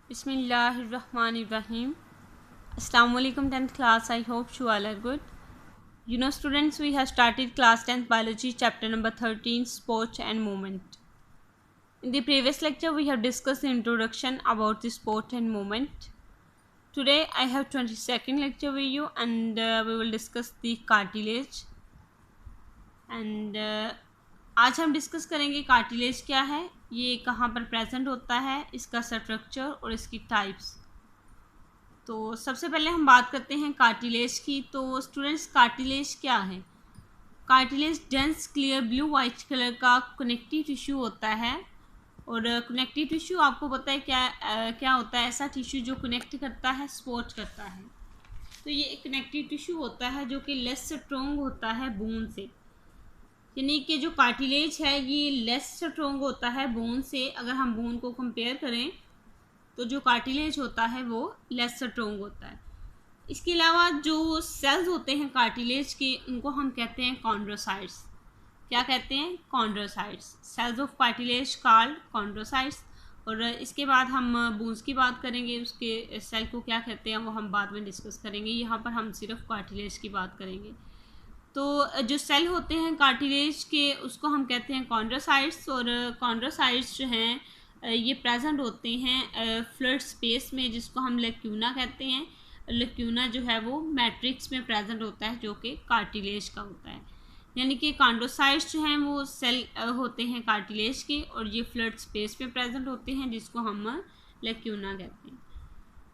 Bismillahirrahmanirrahim. Assalamu alaikum 10th class. I hope you all are good. Students, we have started class 10th biology chapter number 13, sport and movement. In the previous lecture, we have discussed the introduction about the sport and movement. Today, I have 22nd lecture with you and we will discuss the cartilage. And आज हम discuss करेंगे cartilage क्या है, ये कहाँ पर present होता है, इसका स्ट्रक्चर और इसकी टाइप्स। तो सबसे पहले हम बात करते हैं कार्टिलेज की। तो स्टूडेंट्स, कार्टिलेज क्या है? Cartilage dense clear blue white colour का कनेक्टिव टिश्यू होता है। और कनेक्टिव टिश्यू आपको पता है क्या होता है? ऐसा टिश्यू जो कनेक्ट करता है, सपोर्ट करता है। तो ये एक कनेक्टिव टिश्यू होता है जो कि लेस स्ट्रॉन्ग होता है बोन से, यानी कि जो कार्टिलेज है ये लेस स्ट्रॉन्ग होता है बोन से। अगर हम बोन को कंपेयर करें तो जो कार्टिलेज होता है वो लेस स्ट्रॉन्ग होता है। इसके अलावा जो सेल्स होते हैं कार्टिलेज के, उनको हम कहते हैं कॉन्ड्रोसाइट्स। क्या कहते हैं? Chondrocytes. Cells of cartilage called chondrocytes. और इसके बाद हम बोन्स की बात करेंगे, उसके सेल को क्या कहते हैं वो हम बाद में डिस्कस करेंगे। यहाँ पर हम सिर्फ कार्टिलेज की बात करेंगे। तो जो सेल होते हैं कार्टिलेज के, उसको हम कहते हैं कॉन्ड्रोसाइट्स। और कॉन्ड्रोसाइट्स जो हैं ये प्रेजेंट होते हैं फ्लूइड स्पेस में, जिसको हम लेक्यूना कहते हैं। लेक्यूना जो है वो मैट्रिक्स में प्रेजेंट होता है, जो कि कार्टिलेज का होता है। यानी कि कॉन्ड्रोसाइट्स जो हैं वो सेल होते हैं कार्टिलेज के, और ये फ्लूइड स्पेस में प्रेजेंट होते हैं, जिसको हम लेक्यूना कहते हैं।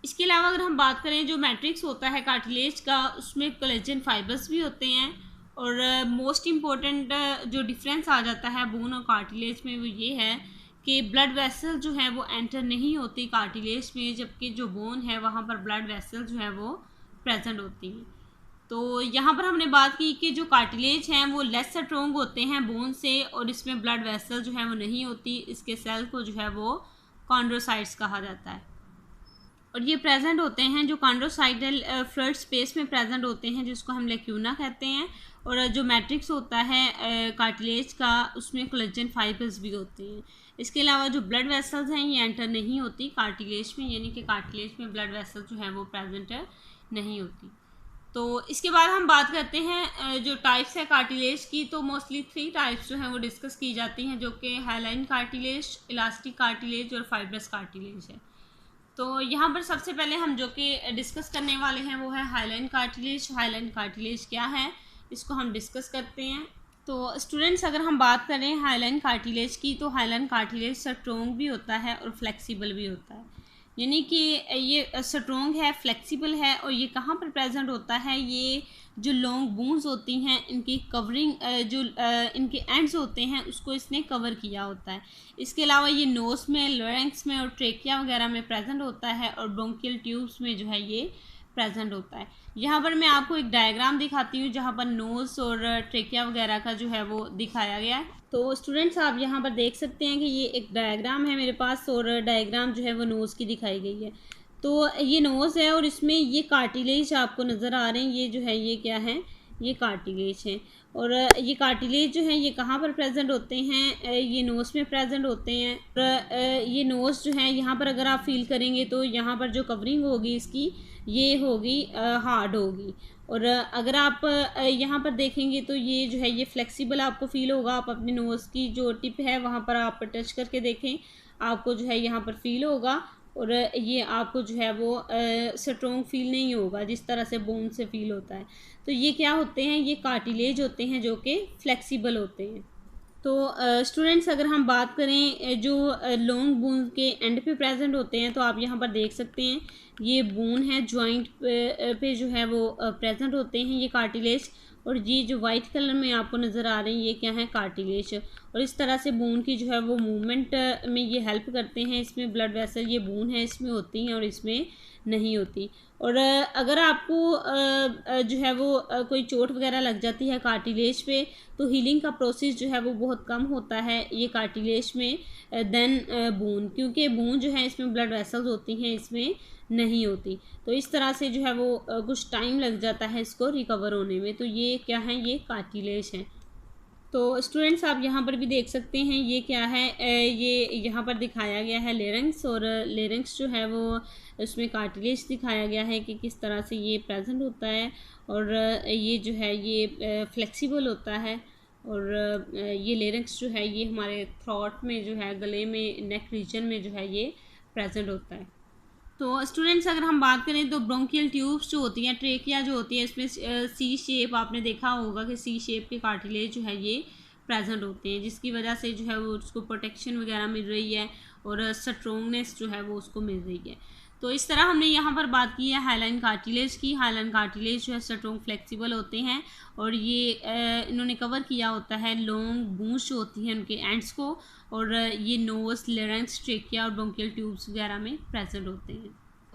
इसके अलावा अगर हम बात करें, जो मैट्रिक्स होता है कार्टिलेज का, उसमें कोलेजन फाइबर्स भी होते हैं। और मोस्ट इम्पोर्टेंट जो डिफरेंस आ जाता है बोन और कार्टिलेज में, वो ये है कि ब्लड वेसल जो है वो एंटर नहीं होती कार्टिलेज में, जबकि जो बोन है वहाँ पर ब्लड वेसल जो है वो प्रेजेंट होती हैं। तो यहाँ पर हमने बात की कि जो कार्टिलेज हैं वो लेस स्ट्रॉन्ग होते हैं बोन से, और इसमें ब्लड वेसल जो है वो नहीं होती। इसके सेल को जो है वो कॉन्ड्रोसाइट्स कहा जाता है। और ये प्रेजेंट होते हैं, जो कॉन्ड्रोसाइटल फ्लूइड स्पेस में प्रेजेंट होते हैं, जिसको हम लेक्यूना कहते हैं। और जो मैट्रिक्स होता है कार्टिलेज का, उसमें कोलेजन फाइबर्स भी होते हैं। इसके अलावा जो ब्लड वेसल्स हैं ये एंटर नहीं होती कार्टिलेज में, यानी कि कार्टिलेज में ब्लड वेसल जो है वो प्रेजेंट नहीं होती। तो इसके बाद हम बात करते हैं जो टाइप्स है कार्टिलेज की। तो मोस्टली 3 टाइप्स जो हैं वो डिस्कस की जाती हैं, जो कि हाइलाइन कार्टिलेज, इलास्टिक कार्टिलेज और फाइब्रस कार्टिलेज है। तो यहाँ पर सबसे पहले हम जो कि डिस्कस करने वाले हैं वो है हाइलाइन कार्टिलेज। हाइलाइन कार्टिलेज क्या है, इसको हम डिस्कस करते हैं। तो स्टूडेंट्स, अगर हम बात करें हाइलाइन कार्टिलेज की, तो हाइलाइन कार्टिलेज स्ट्रॉन्ग भी होता है और फ्लेक्सिबल भी होता है। यानी कि ये स्ट्रॉन्ग है, फ्लेक्सिबल है। और ये कहाँ पर प्रेजेंट होता है? ये जो लॉन्ग बोन्स होती हैं, इनकी कवरिंग जो इनके एंड्स होते हैं, उसको इसने कवर किया होता है। इसके अलावा ये नोज में, लॉरेंक्स में और ट्रेकिया वगैरह में प्रेजेंट होता है, और ब्रोंकियल ट्यूब्स में जो है ये प्रेजेंट होता है। यहाँ पर मैं आपको एक डायग्राम दिखाती हूँ, जहाँ पर नोज़ और ट्रेकिया वगैरह का जो है वो दिखाया गया है। तो स्टूडेंट्स, आप यहाँ पर देख सकते हैं कि ये एक डायग्राम है मेरे पास, और डायग्राम जो है वो नोज़ की दिखाई गई है। तो ये नोज़ है और इसमें ये कार्टिलेज आपको नज़र आ रहे हैं। ये जो है ये क्या है? ये कार्टिलेज है। और ये कार्टिलेज जो है ये कहाँ पर प्रेजेंट होते हैं? ये नोज़ में प्रेजेंट होते हैं। और ये नोज़ जो है, यहाँ पर अगर आप फील करेंगे तो यहाँ पर जो कवरिंग होगी इसकी, ये होगी हार्ड होगी। और अगर आप यहाँ पर देखेंगे तो ये जो है ये फ्लेक्सिबल आपको फील होगा। आप अपने नोज़ की जो टिप है वहाँ पर आप टच करके देखें, आपको जो है यहाँ पर फील होगा। और ये आपको जो है वो स्ट्रॉन्ग फील नहीं होगा, जिस तरह से बोन से फील होता है। तो ये क्या होते हैं? ये कार्टिलेज होते हैं जो कि फ्लेक्सिबल होते हैं। तो स्टूडेंट्स, अगर हम बात करें जो लॉन्ग बोन के एंड पे प्रेजेंट होते हैं, तो आप यहाँ पर देख सकते हैं ये बोन है, जॉइंट पे जो है वो प्रेजेंट होते हैं ये कार्टिलेज। और ये जो वाइट कलर में आपको नज़र आ रहे हैं ये क्या है? कार्टिलेज। और इस तरह से बोन की जो है वो मूवमेंट में ये हेल्प करते हैं। इसमें ब्लड वेसल, ये बोन है, इसमें होती हैं और इसमें नहीं होती। और अगर आपको जो है वो कोई चोट वगैरह लग जाती है कार्टिलेज पे, तो हीलिंग का प्रोसेस जो है वो बहुत कम होता है ये कार्टिलेज में देन बोन, क्योंकि बोन जो है इसमें ब्लड वेसल्स होती हैं, इसमें नहीं होती। तो इस तरह से जो है वो कुछ टाइम लग जाता है इसको रिकवर होने में। तो ये क्या है? ये कार्टिलेज है। तो स्टूडेंट्स आप यहाँ पर भी देख सकते हैं ये क्या है, ये यहाँ पर दिखाया गया है लेरिंक्स, और लेरिंक्स जो है वो उसमें कार्टिलेज दिखाया गया है कि किस तरह से ये प्रेजेंट होता है, और ये जो है ये फ्लेक्सिबल होता है, और ये लेरिंक्स जो है ये हमारे थ्रोट में जो है, गले में, नेक रीजन में जो है ये प्रेजेंट होता है। तो स्टूडेंट्स अगर हम बात करें तो ब्रोंकियल ट्यूब्स जो होती हैं, ट्रेकिया जो होती है, इसमें सी शेप आपने देखा होगा कि सी शेप के कार्टिलेज जो है ये प्रेजेंट होते हैं, जिसकी वजह से जो है वो उसको प्रोटेक्शन वगैरह मिल रही है और स्ट्रोंगनेस जो है वो उसको मिल रही है। तो इस तरह हमने यहाँ पर बात की है हाइलाइन कार्टिलेज की। हाइलाइन कार्टिलेज जो है स्ट्रोंग फ्लेक्सिबल होते हैं, और ये इन्होंने कवर किया होता है लॉन्ग बूंस जो होती हैं उनके एंड्स को, और ये नोज, लेरेंक्स, ट्रेकिया और ब्रोंकियल ट्यूब्स वगैरह में प्रेजेंट होते हैं।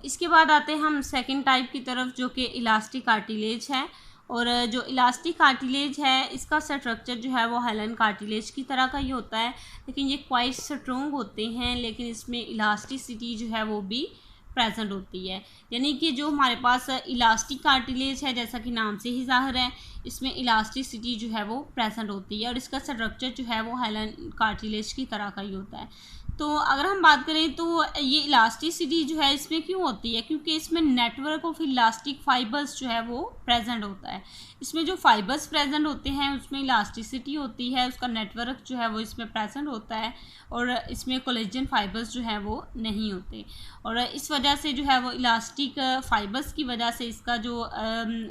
इसके बाद आते हैं हम सेकंड टाइप की तरफ, जो कि इलास्टिक कार्टिलेज है। और जो इलास्टिक कार्टिलेज है इसका स्ट्रक्चर जो है वो हाइलाइन कार्टिलेज की तरह का ही होता है, लेकिन ये क्वाइट स्ट्रोंग होते हैं, लेकिन इसमें इलास्टिसिटी जो है वो भी प्रेजेंट होती है। यानी कि जो हमारे पास इलास्टिक कार्टिलेज है, जैसा कि नाम से ही ज़ाहिर है, इसमें इलास्टिसिटी जो है वो प्रेजेंट होती है, और इसका स्ट्रक्चर जो है वो हाइलाइन कार्टिलेज की तरह का ही होता है। तो अगर हम बात करें तो ये इलास्टिसिटी जो है इसमें क्यों होती है, क्योंकि इसमें नेटवर्क ऑफ इलास्टिक फाइबर्स जो है वो प्रेजेंट होता है। इसमें जो फाइबर्स प्रेजेंट होते हैं उसमें इलास्टिसिटी होती है, उसका नेटवर्क जो है वो इसमें प्रेजेंट होता है, और इसमें कोलेजन फाइबर्स जो है वो नहीं होते, और इस वजह से जो है वो इलास्टिक फाइबर्स की वजह से इसका जो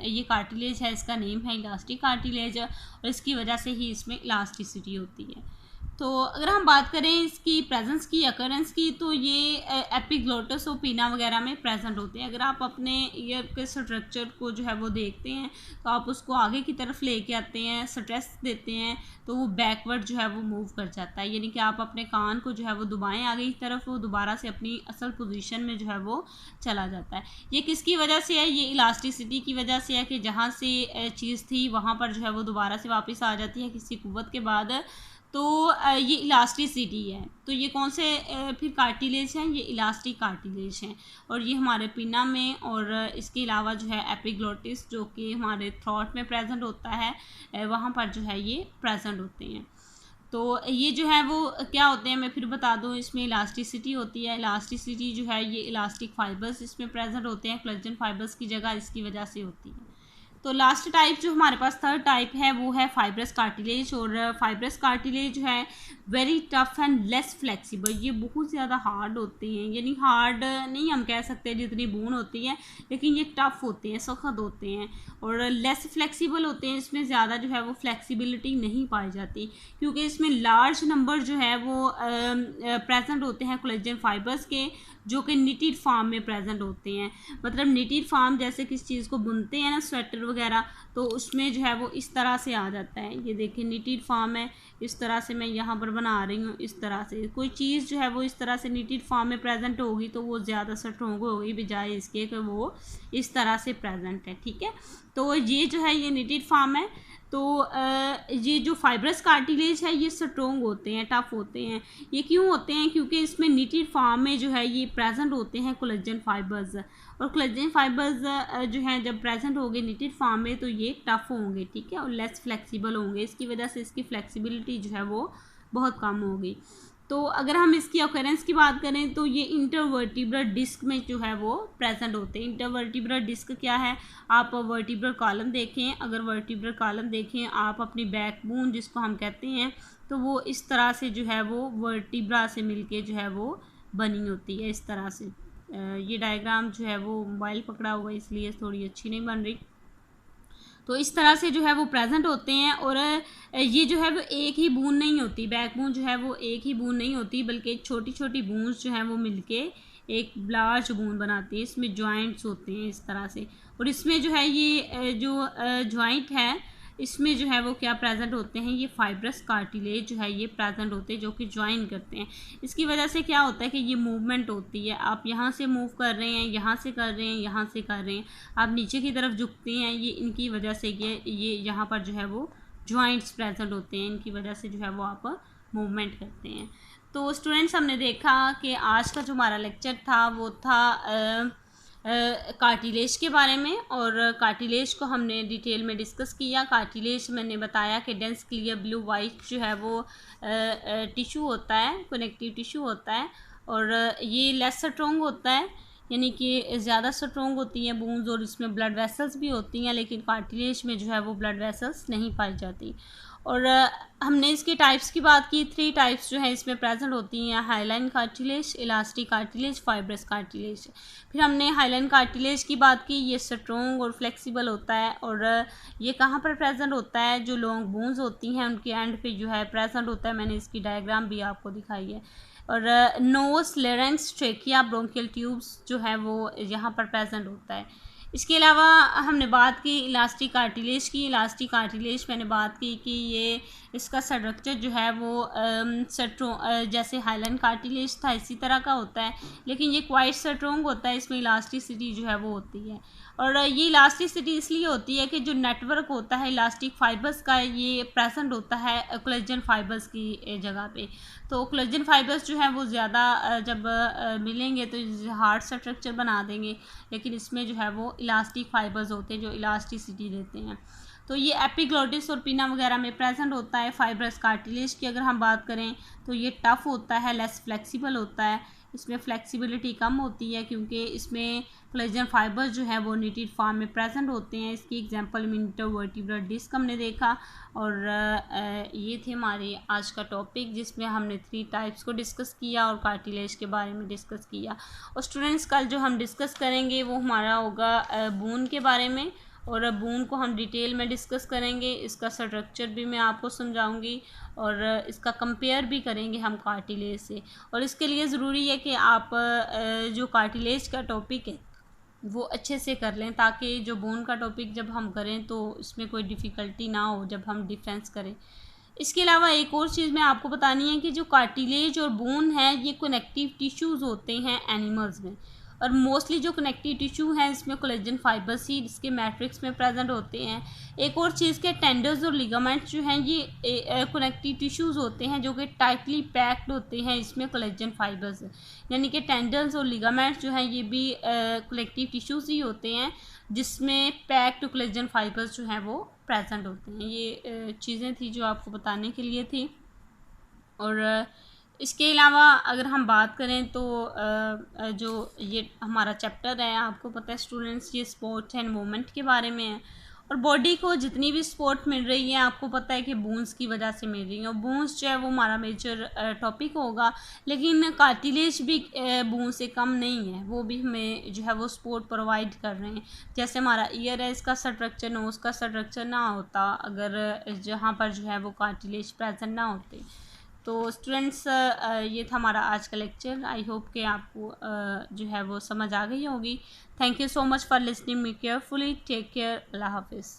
ये कार्टिलेज है इसका नेम है इलास्टिक कार्टिलेज, और इसकी वजह से ही इसमें इलास्टिसिटी होती है। तो अगर हम बात करें इसकी प्रेजेंस की, अकरेंस की, तो ये एपिग्लोटस और पीना वगैरह में प्रेजेंट होते हैं। अगर आप अपने ईयर के स्ट्रक्चर को जो है वो देखते हैं तो आप उसको आगे की तरफ लेके आते हैं, स्ट्रेस देते हैं, तो वो बैकवर्ड जो है वो मूव कर जाता है, यानी कि आप अपने कान को जो है वो दबाएं आगे की तरफ, वो दोबारा से अपनी असल पोजीशन में जो है वो चला जाता है। ये किसकी वजह से है? ये इलास्टिसिटी की वजह से है कि जहाँ से चीज़ थी वहाँ पर जो है वो दोबारा से वापस आ जाती है किसी कुव्वत के बाद। तो ये इलास्टिसिटी है। तो ये कौन से फिर कार्टिलेज हैं? ये इलास्टिक कार्टिलेज हैं, और ये हमारे पिना में, और इसके अलावा जो है एपिग्लोटिस जो कि हमारे थ्रोट में प्रेजेंट होता है, वहाँ पर जो है ये प्रेजेंट होते हैं। तो ये जो है वो क्या होते हैं मैं फिर बता दूं, इसमें इलास्टिसिटी होती है। इलास्टिसिटी जो है ये इलास्टिक फाइबर्स इसमें प्रेजेंट होते हैं, कोलेजन फाइबर्स की जगह, इसकी वजह से होती है। तो लास्ट टाइप जो हमारे पास थर्ड टाइप है वो है फाइब्रस कार्टिलेज, और फाइब्रस कार्टिलेज जो है very tough and less flexible. ये बहुत ज़्यादा हार्ड होते हैं, यानी हार्ड नहीं हम कह सकते जितनी बोन होती है, लेकिन ये टफ होते हैं, सख्त होते हैं, और लेस फ्लेक्सिबल होते हैं। इसमें ज़्यादा जो है वो फ्लेक्सिबिलिटी नहीं पाई जाती, क्योंकि इसमें लार्ज नंबर जो है वो प्रेजेंट होते हैं कोलेजन फाइबर्स के, जो कि निटेड फॉर्म में प्रेजेंट होते हैं। मतलब निटेड फॉर्म जैसे किस चीज़ को बुनते हैं ना, स्वेटर वगैरह, तो उसमें जो है वो इस तरह से आ जाता है। ये देखिए निटेड फॉर्म है, इस तरह से मैं यहाँ पर बना रही हूँ। इस तरह से कोई चीज़ जो है वो इस तरह से निटेड फॉर्म में प्रेजेंट होगी तो वो ज़्यादा स्ट्रॉन्ग होगी बजाय इसके कि वो इस तरह से प्रेजेंट है। ठीक है, तो ये जो है ये निटेड फॉर्म है। तो ये जो फाइब्रस कार्टिलेज है ये स्ट्रोंग होते हैं, टफ होते हैं। ये क्यों होते हैं? क्योंकि इसमें निटेड फॉर्म में जो है ये प्रेजेंट होते हैं कोलेजन फाइबर्स, और कोलेजन फाइबर्स जो हैं जब प्रेजेंट होंगे निटेड फॉर्म में तो ये टफ होंगे, ठीक है, और लेस फ्लेक्सिबल होंगे। इसकी वजह से इसकी फ्लेक्सिबिलिटी जो है वो बहुत कम होगी। तो अगर हम इसकी ऑकरेंस की बात करें तो ये इंटरवर्टिब्रल डिस्क में जो है वो प्रेजेंट होते हैं। इंटरवर्टिब्रल डिस्क क्या है? आप वर्टिब्रल कॉलम देखें, अगर वर्टिब्रल कॉलम देखें आप अपनी बैकबोन जिसको हम कहते हैं, तो वो इस तरह से जो है वो वर्टिब्रा से मिलके जो है वो बनी होती है इस तरह से। ये डायग्राम जो है वो मोबाइल पकड़ा हुआ है इसलिए थोड़ी अच्छी नहीं बन रही। तो इस तरह से जो है वो प्रेजेंट होते हैं, और ये जो है वो एक ही बूंद नहीं होती, बैकबोन जो है वो एक ही बूंद नहीं होती, बल्कि छोटी छोटी बूंद जो है वो मिलके एक लार्ज बूंद बनाती है। इसमें जॉइंट्स होते हैं इस तरह से, और इसमें जो है ये जो जॉइंट है इसमें जो है वो क्या प्रेजेंट होते हैं? ये फाइब्रस कार्टिलेज जो है ये प्रेजेंट होते हैं, जो कि ज्वाइन करते हैं। इसकी वजह से क्या होता है कि ये मूवमेंट होती है, आप यहाँ से मूव कर रहे हैं, यहाँ से कर रहे हैं, यहाँ से कर रहे हैं, आप नीचे की तरफ झुकते हैं, ये इनकी वजह से ये यहाँ पर जो है वो जॉइंट्स प्रेजेंट होते हैं, इनकी वजह से जो है वो आप मूवमेंट करते हैं। तो स्टूडेंट्स हमने देखा कि आज का जो हमारा लेक्चर था वो था कार्टिलेज के बारे में, और कार्टिलेज को हमने डिटेल में डिस्कस किया। कार्टिलेज मैंने बताया कि डेंस क्लियर ब्लू वाइट जो है वो टिश्यू होता है, कनेक्टिव टिश्यू होता है, और ये लेस स्ट्रॉन्ग होता है, यानी कि ज़्यादा स्ट्रॉन्ग होती हैं बोन्स, और इसमें ब्लड वेसल्स भी होती हैं, लेकिन कार्टिलेज में जो है वो ब्लड वेसल्स नहीं पाई जाती। और हमने इसकी टाइप्स की बात की। 3 टाइप्स जो है इसमें प्रेजेंट होती हैं, hyaline cartilage, elastic cartilage, fibrous cartilage. फिर हमने हाइलाइन कार्टिलेज की बात की। ये स्ट्रॉन्ग और फ्लेक्सिबल होता है, और ये कहाँ पर प्रेजेंट होता है, जो लॉन्ग बोन्स होती हैं उनके एंड पे जो है प्रेजेंट होता है। मैंने इसकी डायग्राम भी आपको दिखाई है। और knows, larynx, trachea, bronchial tubes जो है वो यहाँ पर प्रेजेंट होता है। इसके अलावा हमने बात की इलास्टिक कार्टिलेज की। इलास्टिक कार्टिलेज मैंने बात की कि ये इसका स्ट्रक्चर जो है वो जैसे हाइलाइन कार्टिलेज था इसी तरह का होता है, लेकिन ये क्वाइट स्ट्रॉन्ग होता है, इसमें इलास्टिसिटी जो है वो होती है। और ये इलास्टिसिटी इसलिए होती है कि जो नेटवर्क होता है इलास्टिक फाइबर्स का, ये प्रेजेंट होता है कोलेजन फाइबर्स की जगह पे। तो कोलेजन फाइबर्स जो है वो ज़्यादा जब मिलेंगे तो हार्ड स्ट्रक्चर बना देंगे, लेकिन इसमें जो है वो इलास्टिक फाइबर्स होते हैं जो इलास्टिसिटी देते हैं। तो ये एपिग्लोटिस और पिना वगैरह में प्रेजेंट होता है। फाइब्रस कार्टिलेज की अगर हम बात करें तो ये टफ़ होता है, लेस फ्लेक्सिबल होता है, इसमें फ्लेक्सिबिलिटी कम होती है क्योंकि इसमें कोलेजन फाइबर्स जो है वो निटिड फॉर्म में प्रेजेंट होते हैं। इसकी एग्जांपल में इंटरवर्टिब्रल डिस्क हमने देखा। और ये थे हमारे आज का टॉपिक, जिसमें हमने 3 टाइप्स को डिस्कस किया और कार्टिलेज के बारे में डिस्कस किया। और स्टूडेंट्स कल जो हम डिस्कस करेंगे वो हमारा होगा बोन के बारे में, और बोन को हम डिटेल में डिस्कस करेंगे। इसका स्ट्रक्चर भी मैं आपको समझाऊंगी, और इसका कंपेयर भी करेंगे हम कार्टिलेज से। और इसके लिए ज़रूरी है कि आप जो कार्टिलेज का टॉपिक है वो अच्छे से कर लें, ताकि जो बोन का टॉपिक जब हम करें तो इसमें कोई डिफ़िकल्टी ना हो जब हम डिफरेंस करें। इसके अलावा एक और चीज़ मैं आपको बतानी है कि जो कार्टिलेज और बोन है ये कनेक्टिव टिश्यूज़ होते हैं एनिमल्स में, और मोस्टली जो कनेक्टिव टिश्यू हैं इसमें कोलेजन फाइबर्स ही इसके मैट्रिक्स में प्रेजेंट होते हैं। एक और चीज़ के टेंडर्स और लिगामेंट्स जो हैं ये कनेक्टिव टिश्यूज़ होते हैं जो कि टाइटली पैक्ड होते हैं, इसमें कोलेजन फाइबर्स, यानी कि टेंडर्स और लिगामेंट्स जो हैं ये भी कनेक्टिव टिश्यूज़ ही होते हैं जिसमें पैक्ड कोलेजन फाइबर्स जो हैं वो प्रेजेंट होते हैं। ये चीज़ें थी जो आपको बताने के लिए थी। और इसके अलावा अगर हम बात करें तो जो ये हमारा चैप्टर है, आपको पता है स्टूडेंट्स, ये स्पोर्ट्स एंड मूवमेंट के बारे में है। और बॉडी को जितनी भी सपोर्ट मिल रही है आपको पता है कि बोन्स की वजह से मिल रही है, और बोन्स जो है वो हमारा मेजर टॉपिक होगा। लेकिन कार्टिलेज भी बोन से कम नहीं है, वो भी हमें जो है वो सपोर्ट प्रोवाइड कर रहे हैं। जैसे हमारा ईयर है, इसका स्ट्रक्चर नोज़ का स्ट्रक्चर ना होता अगर जहाँ पर जो है वो कार्टिलेज प्रेजेंट ना होते। तो स्टूडेंट्स ये था हमारा आज का लेक्चर। आई होप कि आपको जो है वो समझ आ गई होगी। Thank you so much for listening me carefully. Take care. अल्लाह हाफिज़।